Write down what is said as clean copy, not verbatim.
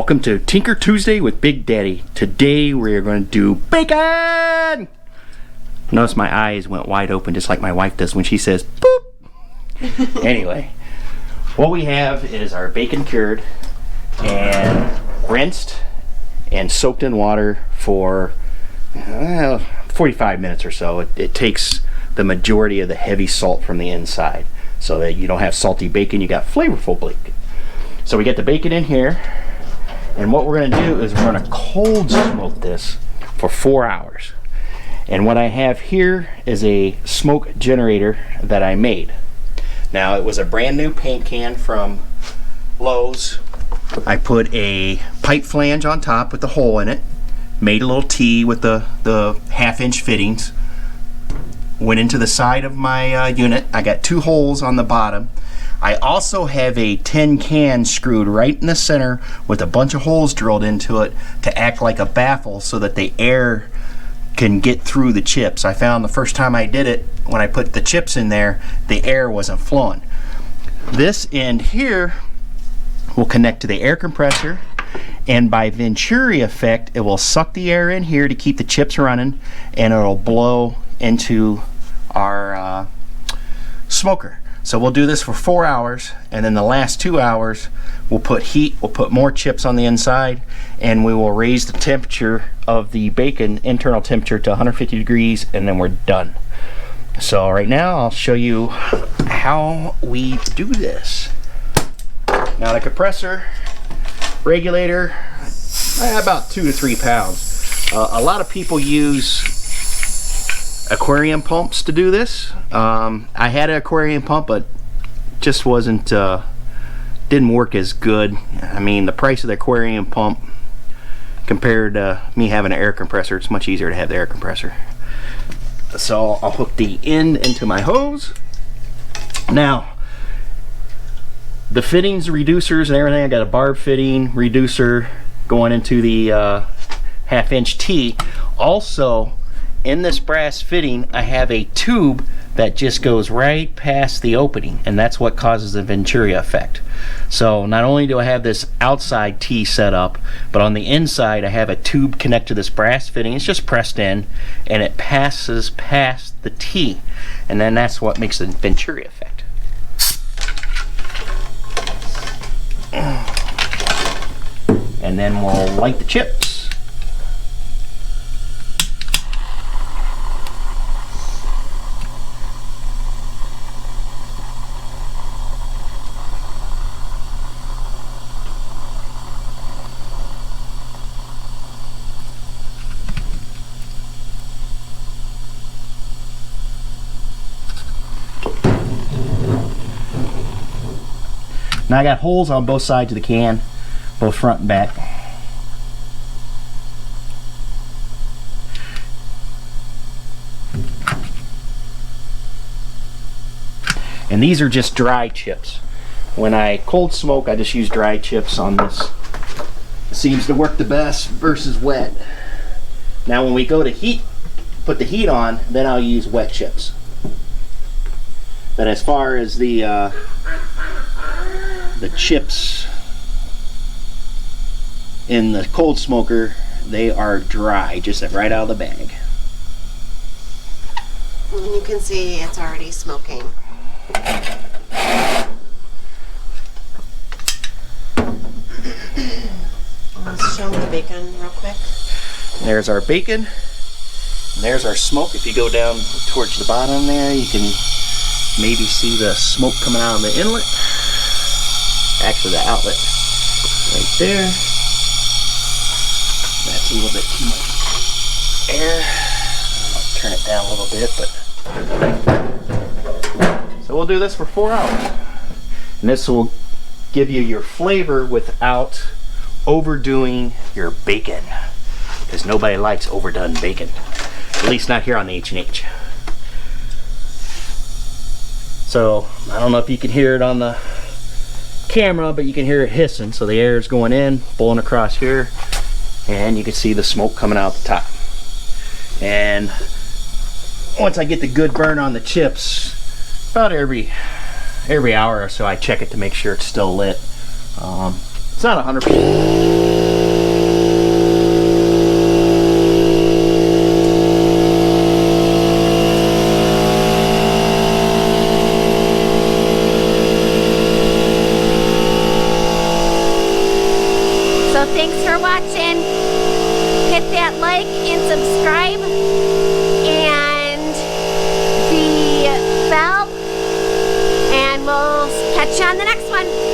Welcome to Tinker Tuesday with Big Daddy. Today we're going to do bacon! Notice my eyes went wide open just like my wife does when she says boop! Anyway, what we have is our bacon cured and rinsed and soaked in water for 45 minutes or so. It takes the majority of the heavy salt from the inside so that you don't have salty bacon, you got flavorful bacon. So we get the bacon in here. And what we're going to do is we're going to cold smoke this for 4 hours. And what I have here is a smoke generator that I made. Now it was a brand new paint can from Lowe's. I put a pipe flange on top with the hole in it. Made a little T with the 1/2-inch fittings. Went into the side of my unit. I got 2 holes on the bottom. I also have a tin can screwed right in the center with a bunch of holes drilled into it to act like a baffle so that the air can get through the chips. I found the first time I did it, when I put the chips in there, the air wasn't flowing. This end here will connect to the air compressor, and by Venturi effect it will suck the air in here to keep the chips running, and it'll blow into our smoker. So we'll do this for 4 hours, and then the last 2 hours we'll put heat, we'll put more chips on the inside, and we will raise the temperature of the bacon, internal temperature, to 150 degrees, and then we're done. So right now I'll show you how we do this. Now the compressor, regulator, about 2 to 3 pounds. A lot of people use aquarium pumps to do this. I had an aquarium pump, but just didn't work as good. I mean, the price of the aquarium pump compared to me having an air compressor, it's much easier to have the air compressor. So I'll hook the end into my hose. Now the fittings, reducers and everything, I got a barb fitting reducer going into the 1/2-inch T. Also in this brass fitting I have a tube that just goes right past the opening, and that's what causes the Venturi effect. So not only do I have this outside T set up, but on the inside I have a tube connected to this brass fitting. It's just pressed in and it passes past the T, and then that's what makes the Venturi effect. And then we'll light the chips. Now I got holes on both sides of the can, both front and back. And these are just dry chips. When I cold smoke, I just use dry chips on this. It seems to work the best versus wet. Now when we go to heat, put the heat on, then I'll use wet chips. But as far as the chips in the cold smoker, they are dry, just right out of the bag. And you can see it's already smoking. Let's show them the bacon real quick. There's our bacon, and there's our smoke. If you go down towards the bottom there, you can maybe see the smoke coming out of the inlet. Actually the outlet right there. That's a little bit too much air. I'll turn it down a little bit, but so we'll do this for 4 hours, and this will give you your flavor without overdoing your bacon, because nobody likes overdone bacon, at least not here on the H&H. So I don't know if you can hear it on the camera, but you can hear it hissing. So the air is going in, blowing across here, and you can see the smoke coming out the top. And once I get the good burn on the chips, about every hour or so I check it to make sure it's still lit. It's not 100%. So thanks for watching. Hit that like and subscribe and the bell, and we'll catch you on the next one.